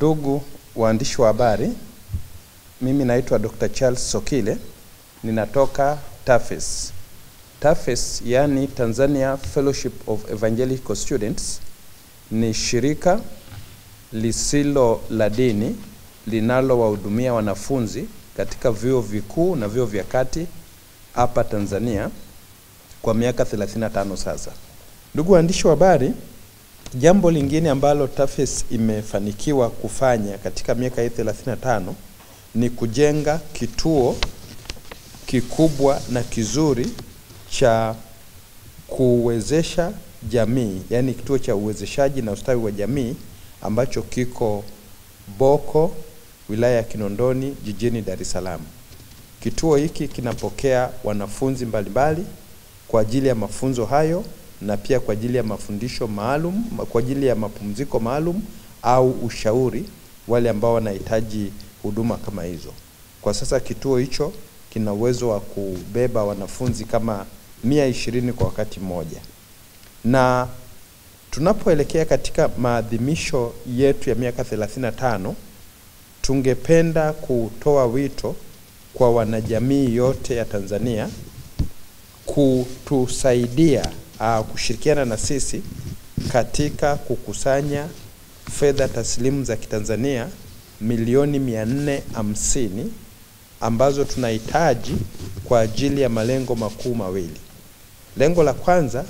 Ndugu waandishi wa habari, mimi naitwa Dr. Charles Sokile, ninatoka TAFES. TAFES yani Tanzania Fellowship of Evangelical Students ni shirika lisilo la dini linalowahudumia wanafunzi katika vyuo vikuu na vyuo vya kati hapa Tanzania kwa miaka 35 sasa. Ndugu waandishi wa habari, jambo lingine ambalo TAFES imefanikiwa kufanya katika miaka hii 35 ni kujenga kituo kikubwa na kizuri cha kuwezesha jamii, yani kituo cha uwezeshaji na ustawi wa jamii ambacho kiko Boko, wilaya ya Kinondoni, jijini Dar es Salaam. Kituo hiki kinapokea wanafunzi mbalimbali kwa ajili ya mafunzo hayo na pia kwa ajili ya mafundisho maalum, kwa ajili ya mapumziko maalum au ushauri wale ambao wanahitaji huduma kama hizo. Kwa sasa kituo hicho kina uwezo wa kubeba wanafunzi kama 120 kwa wakati mmoja. Na tunapoelekea katika maadhimisho yetu ya miaka 35, tungependa kutoa wito kwa wanajamii yote ya Tanzania kutusaidia kushirikiana na sisi katika kukusanya fedha taslimu za Kitanzania milioni 450 ambazo tunahitaji kwa ajili ya malengo makuu mawili. Lengo la kwanza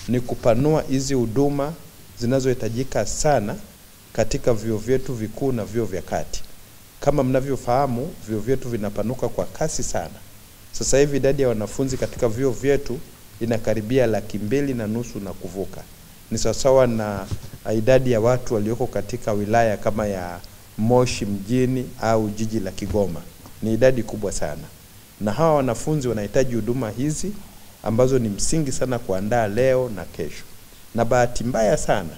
ni kupanua hizi huduma zinazohitajika sana katika vyuo vyetu vikuu na vyuo vya kati. Kama mnavyofahamu, vyuo vyetu vinapanuka kwa kasi sana. Sasa hivi idadi ya wanafunzi katika vyuo vyetu inakaribia 250,000 na kuvuka. Ni sawasawa na idadi ya watu walioko katika wilaya kama ya Moshi mjini au jiji la Kigoma. Ni idadi kubwa sana. Na hawa wanafunzi wanahitaji huduma hizi ambazo ni msingi sana kuandaa leo na kesho. Na bahati mbaya sana,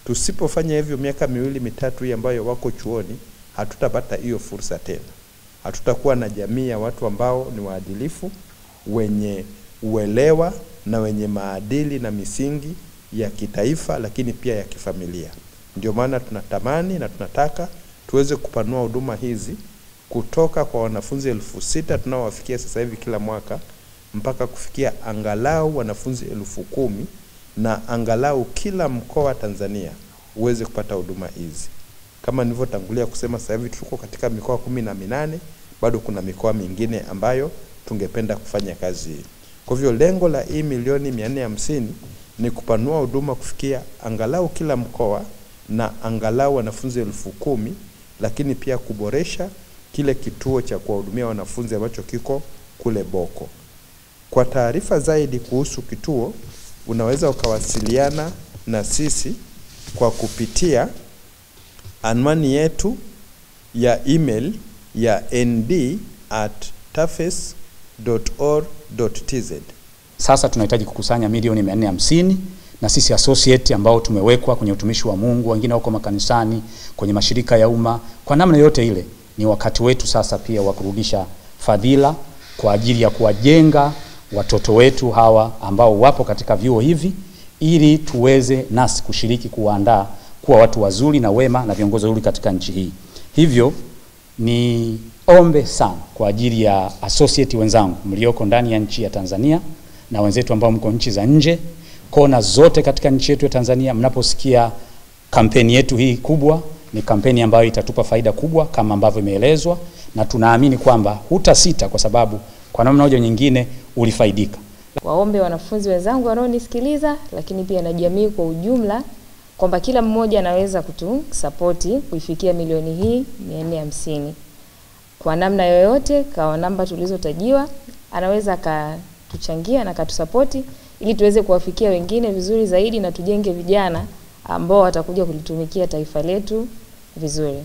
tusipofanya hivyo miaka 2-3 hii ambayo wako chuoni, hatutapata hiyo fursa tena. Hatutakuwa na jamii ya watu ambao ni waadilifu, wenye uelewa na wenye maadili na misingi ya kitaifa lakini pia ya kifamilia. Ndio maana tunatamani na tunataka tuweze kupanua huduma hizi kutoka kwa wanafunzi 6,000 tunaowafikia sasa hivi kila mwaka mpaka kufikia angalau wanafunzi 10,000 na angalau kila mkoa wa Tanzania uweze kupata huduma hizi. Kama nilivyotangulia kusema, sasa hivi tuko katika mikoa 18, bado kuna mikoa mingine ambayo tungependa kufanya kazi hii. Kwa hivyo lengo la hii milioni 450 ni kupanua huduma kufikia angalau kila mkoa na angalau wanafunzi 10,000, lakini pia kuboresha kile kituo cha kuwahudumia wanafunzi ambacho kiko kule Boko. Kwa taarifa zaidi kuhusu kituo, unaweza ukawasiliana na sisi kwa kupitia anwani yetu ya email ya nd@tafes.org.tz. Sasa tunahitaji kukusanya milioni 450 na sisi associate ambao tumewekwa kwenye utumishi wa Mungu, wengine wako makanisani, kwenye mashirika ya umma, kwa namna yote ile ni wakati wetu sasa pia wa kurudisha fadhila kwa ajili ya kuwajenga watoto wetu hawa ambao wapo katika vyuo hivi, ili tuweze nasi kushiriki kuandaa kuwa watu wazuri na wema na viongozi wazuri katika nchi hii. Hivyo ni ombe sana kwa ajili ya associate wenzangu mlioko ndani ya nchi ya Tanzania na wenzetu ambao mko nchi za nje, kona zote katika nchi yetu ya Tanzania. Mnaposikia kampeni yetu hii kubwa, ni kampeni ambayo itatupa faida kubwa kama ambavyo imeelezwa, na tunaamini kwamba hutasita kwa sababu kwa namna moja nyingine ulifaidika. Waombe wanafunzi wenzangu wanaonisikiliza, lakini pia na jamii kwa ujumla, kwamba kila mmoja anaweza kutusapoti kuifikia milioni hii 450 kwa namna yoyote. Kwa namba tulizotajiwa anaweza akatuchangia na akatusapoti ili tuweze kuwafikia wengine vizuri zaidi na tujenge vijana ambao watakuja kulitumikia taifa letu vizuri.